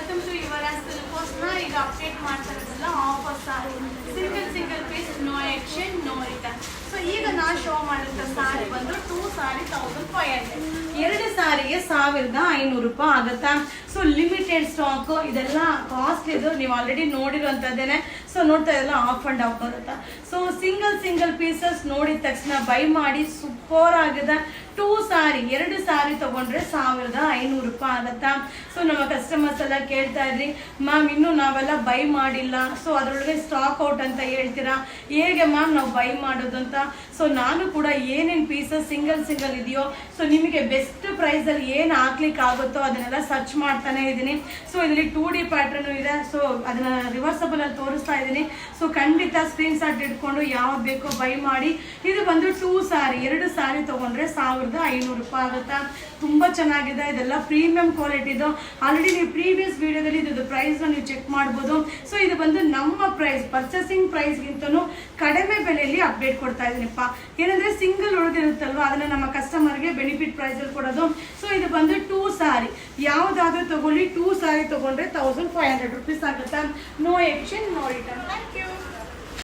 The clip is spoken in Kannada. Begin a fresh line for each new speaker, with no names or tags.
ವೆಲ್ಕಮ್ ಟು ಯುವರಾಜ್ ಸಿಲ್ಕೋಸ್ನ ಈಗ ಅಪ್ಡೇಟ್ ಮಾಡ್ತಾ ಇರೋದಲ್ಲ offer sari single piece no exchange no return. So ಈಗ ನಾನು ಶೋ ಮಾಡಿದ ಸಾರಿ ಬಂದು 2 ಸಾರಿ 1500, 2 ಸಾರಿಗೆ 1500 ರೂಪಾಯಿ ಆಗುತ್ತಾ. ಸೊ ಲಿಮಿಟೆಡ್ ಸ್ಟಾಕ್ ಇದೆಲ್ಲ ಕಾಸ್ಟ್ ಇದು ನೀವು ಆಲ್ರೆಡಿ ನೋಡಿರುವಂತದ್ದೇನೆ. ಸೊ ನೋಡ್ತಾ ಇದೆಲ್ಲ ಆಫ್ ಅಂಡ್ ಆಫ್ ಬರುತ್ತಾ. ಸೊ ಸಿಂಗಲ್ ಪೀಸಸ್ ನೋಡಿದ ತಕ್ಷಣ ಬೈ ಮಾಡಿ ಸೂಪರ್ ಆಗಿದೆ. 2 ಸಾರಿ 2 ಸಾರಿ ತಗೊಂಡ್ರೆ 1500 ರೂಪಾಯಿ ಆಗತ್ತಾ. ಸೊ ನಮ್ಮ ಕಸ್ಟಮರ್ಸ್ ಎಲ್ಲ ಕೇಳ್ತಾ ಇದ್ರಿ ಮ್ಯಾಮ್ ಇನ್ನು ನಾವೆಲ್ಲ ಬೈ ಮಾಡಿಲ್ಲ, ಸೊ ಅದರೊಳಗೆ ಸ್ಟಾಕ್ ಔಟ್ ಅಂತ ಹೇಳ್ತೀರಾ, ಹೇಗೆ ಮ್ಯಾಮ್ ನಾವು ಬೈ ಮಾಡೋದು ಅಂತ. ಸೊ ನಾನು ಕೂಡ ಏನೇನು ಪೀಸಸ್ ಸಿಂಗಲ್ ಇದೆಯೋ ಸೊ ನಿಮಗೆ ಬೆಸ್ಟ್ ಪ್ರೈಸ್ ಅಲ್ಲಿ ಏನು ಹಾಕ್ಲಿಕ್ಕೆ ಆಗುತ್ತೋ ಅದನ್ನೆಲ್ಲ ಸರ್ಚ್ ಮಾಡ್ತಾನೆ ಇದ್ದೀನಿ. ಸೊ ಇದರಲ್ಲಿ 2D ಪ್ಯಾಟರ್ನ್ ಇದೆ. ಸೊ ಅದನ್ನ ರಿವರ್ಸಬಲ್ ಅಲ್ಲಿ ತೋರಿಸ್ತಾ ಇದ್ದೀನಿ. ಸೊ ಖಂಡಿತ ಸ್ಕ್ರೀನ್ ಶಾಟ್ ಇಟ್ಕೊಂಡು ಯಾವ್ದು ಬೇಕೋ ಬೈ ಮಾಡಿ. ಇದು ಬಂದು 2 ಸಾರಿ 2 ಸಾರಿ ತಗೊಂಡ್ರೆ 1500 ರೂಪಾಯಿ ಆಗುತ್ತಾ. ತುಂಬಾ ಚೆನ್ನಾಗಿದೆ. ಇದೆಲ್ಲ ಪ್ರೀಮಿಯಂ ಕ್ವಾಲಿಟಿದು. ಆಲ್ರೆಡಿ ನೀವು ಪ್ರೀವಿಯಸ್ ವಿಡಿಯೋದಲ್ಲಿ ಇದು ಪ್ರೈಸ್ ನೀವು ಚೆಕ್ ಮಾಡ್ಬೋದು. ಸೊ ಇದು ಬಂದು ನಮ್ಮ ಪ್ರೈಸ್ ಪರ್ಚೇಸಿಂಗ್ ಪ್ರೈಸ್ಗಿಂತನೂ ಕಡಿಮೆ ಬೆಲೆಯಲ್ಲಿ ಅಪ್ಡೇಟ್ ಕೊಡ್ತಾ ಇದೀನಿಪ್ಪ. ಏನಂದ್ರೆ ಸಿಂಗಲ್ ಉಳಿದಿರುತ್ತಲ್ವ ಅದನ್ನ ನಮ್ಮ ಕಸ್ಟಮರ್ಗೆ ಬೆನಿಫಿಟ್ ಪ್ರೈಸ್ ಅಲ್ಲಿ ಕೊಡೋದು. ಸೊ ಇದು ಬಂದು 2 ಸಾರಿ ಯಾವ್ದಾದ್ರು ತಗೊಳ್ಳಿ, 2 ಸಾರಿ ತಗೊಂಡ್ರೆ 1500 ರೂಪೀಸ್ ಆಗುತ್ತಾ. No exchange no return. Thank you.